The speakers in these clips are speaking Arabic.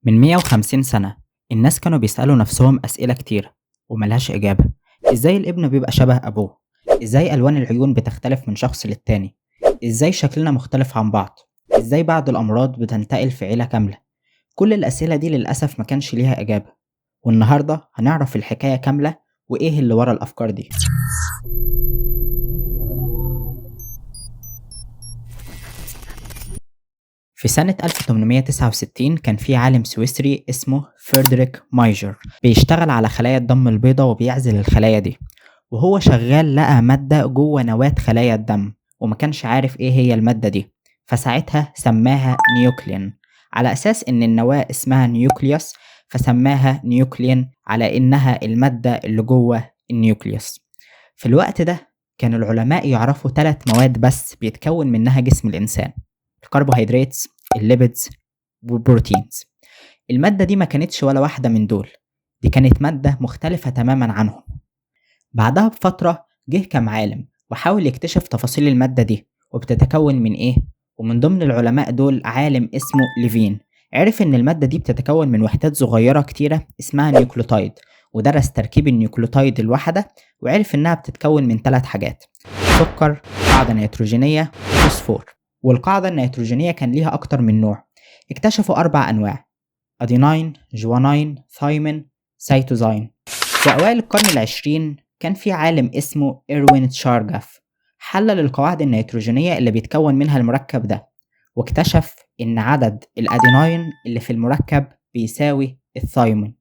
من 150 سنة الناس كانوا بيسألوا نفسهم أسئلة كتير وملهاش إجابة. إزاي الابن بيبقى شبه أبوه؟ إزاي ألوان العيون بتختلف من شخص للتاني؟ إزاي شكلنا مختلف عن بعض؟ إزاي بعض الأمراض بتنتقل في عيلة كاملة؟ كل الأسئلة دي للأسف ما كانش ليها إجابة، والنهاردة هنعرف الحكاية كاملة وإيه اللي ورا الأفكار دي. في سنة 1869 كان في عالم سويسري اسمه فريدريك مايجر بيشتغل على خلايا الدم البيضاء وبيعزل الخلايا دي، وهو شغال لقى مادة جوه نواة خلايا الدم وما كانش عارف ايه هي المادة دي، فساعتها سماها نيوكلين على أساس إن النواة اسمها نيوكليوس، فسماها نيوكلين على إنها المادة اللي جوه النيوكليوس. في الوقت ده كان العلماء يعرفوا 3 مواد بس بيتكون منها جسم الإنسان: الكربوهيدرات، الليبيدز، والبروتينز. المادة دي ما كانتش ولا واحدة من دول، دي كانت مادة مختلفة تماما عنهم. بعدها بفترة جه كام عالم وحاول يكتشف تفاصيل المادة دي وبتتكون من ايه، ومن ضمن العلماء دول عالم اسمه ليفين. عرف ان المادة دي بتتكون من وحدات صغيرة كتيرة اسمها نيوكليوتايد، ودرس تركيب النيوكليوتايد الواحدة وعرف انها بتتكون من 3 حاجات: سكر، قاعدة نيتروجينية، وفوسفور. والقاعدة النيتروجينية كان ليها أكتر من نوع، اكتشفوا 4 أنواع: أديناين، جوانين، ثايمين، سيتوزاين. في أوائل القرن العشرين كان في عالم اسمه إروين تشارجاف حلل القواعد النيتروجينية اللي بيتكون منها المركب ده، واكتشف إن عدد الأديناين اللي في المركب بيساوي الثايمين،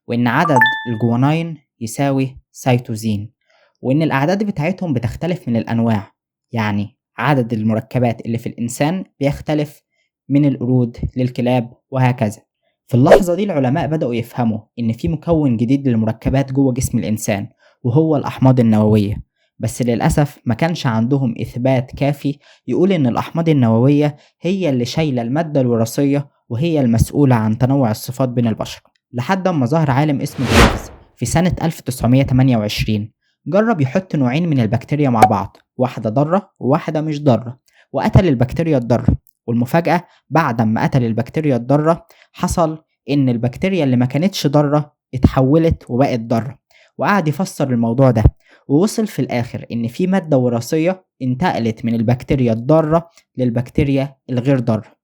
وإن عدد الجوانين يساوي سيتوزين، وإن الأعداد بتاعتهم بتختلف من الأنواع، يعني عدد المركبات اللي في الإنسان بيختلف من القرود للكلاب وهكذا. في اللحظة دي العلماء بدأوا يفهموا إن في مكون جديد للمركبات جوه جسم الإنسان، وهو الأحماض النووية. بس للأسف ما كانش عندهم إثبات كافي يقول إن الأحماض النووية هي اللي شايلة المادة الوراثية وهي المسؤولة عن تنوع الصفات بين البشر، لحد ما ظهر عالم اسمه جريفز في سنة 1928. جرب يحط نوعين من البكتيريا مع بعض، واحدة ضارة وواحدة مش ضارة، وقتل البكتيريا الضارة. والمفاجأة بعد ما قتل البكتيريا الضارة حصل إن البكتيريا اللي ما كانتش ضارة اتحولت وبقت ضارة، وقعد يفسر الموضوع ده، ووصل في الآخر إن في مادة وراثية انتقلت من البكتيريا الضارة للبكتيريا الغير ضارة.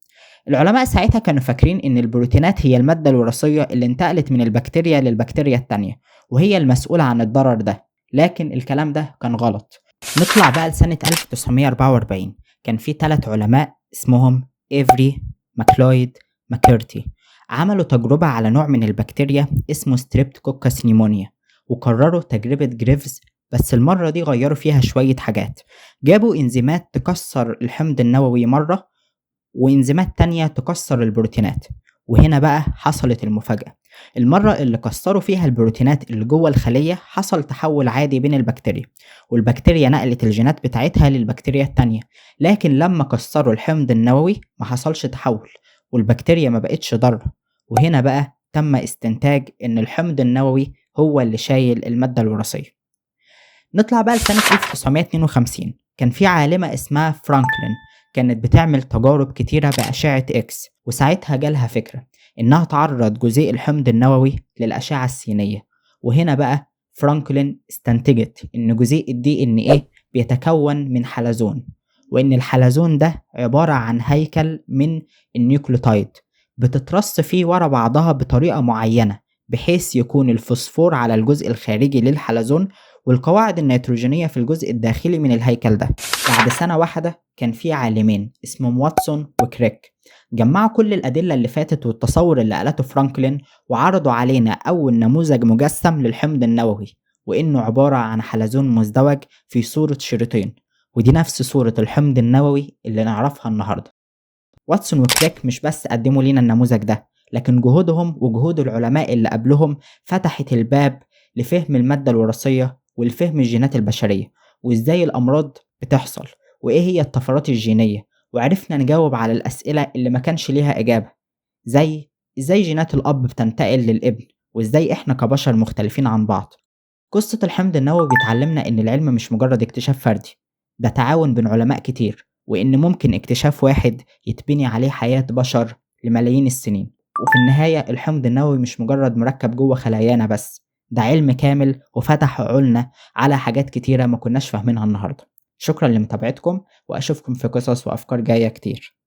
العلماء ساعتها كانوا فاكرين إن البروتينات هي المادة الوراثية اللي انتقلت من البكتيريا للبكتيريا التانية وهي المسؤولة عن الضرر ده، لكن الكلام ده كان غلط. نطلع بقى لسنة 1944. كان في 3 علماء اسمهم إيفري، ماكلويد، ماكيرتي، عملوا تجربة على نوع من البكتيريا اسمه ستريبتوكوكس نيمونيا، وكرروا تجربة جريفز، بس المرة دي غيروا فيها شوية حاجات. جابوا إنزيمات تكسر الحمض النووي مرة، وإنزيمات تانية تكسر البروتينات. وهنا بقى حصلت المفاجأة، المرة اللي كسروا فيها البروتينات اللي جوه الخلية حصل تحول عادي بين البكتيريا، والبكتيريا نقلت الجينات بتاعتها للبكتيريا التانية. لكن لما كسروا الحمض النووي ما حصلش تحول، والبكتيريا ما بقتش ضارة. وهنا بقى تم استنتاج إن الحمض النووي هو اللي شايل المادة الوراثية. نطلع بقى لسنة 1952. كان في عالمة اسمها فرانكلين كانت بتعمل تجارب كتيرة بأشعة إكس، وساعتها جالها فكرة إنها تعرض جزيء الحمض النووي للأشعة السينية. وهنا بقى فرانكلين استنتجت إن جزيء الدي إن إيه بيتكون من حلزون، وإن الحلزون ده عبارة عن هيكل من النيوكليوتايد بتترص فيه ورا بعضها بطريقة معينة، بحيث يكون الفوسفور على الجزء الخارجي للحلزون والقواعد النيتروجينية في الجزء الداخلي من الهيكل ده. بعد سنة واحدة كان في عالمين اسمهم واتسون وكريك جمعوا كل الأدلة اللي فاتت والتصور اللي قالته فرانكلين، وعرضوا علينا أول نموذج مجسم للحمض النووي، وإنه عبارة عن حلزون مزدوج في صورة شريطين، ودي نفس صورة الحمض النووي اللي نعرفها النهاردة. واتسون وكريك مش بس قدموا لنا النموذج ده، لكن جهودهم وجهود العلماء اللي قبلهم فتحت الباب لفهم المادة الوراثية ولفهم الجينات البشرية، وإزاي الأمراض بتحصل، وإيه هي الطفرات الجينية. وعرفنا نجاوب على الأسئلة اللي ما كانش ليها إجابة، زي إزاي جينات الأب بتنتقل للابن، وإزاي إحنا كبشر مختلفين عن بعض. قصة الحمض النووي بتعلمنا إن العلم مش مجرد اكتشاف فردي، ده تعاون بين علماء كتير، وإن ممكن اكتشاف واحد يتبني عليه حياة بشر لملايين السنين. وفي النهاية الحمض النووي مش مجرد مركب جوه خلايانا بس، ده علم كامل وفتح عقولنا على حاجات كتيرة ما كناش فاهمينها النهاردة. شكرا لمتابعتكم، وأشوفكم في قصص وأفكار جاية كتير.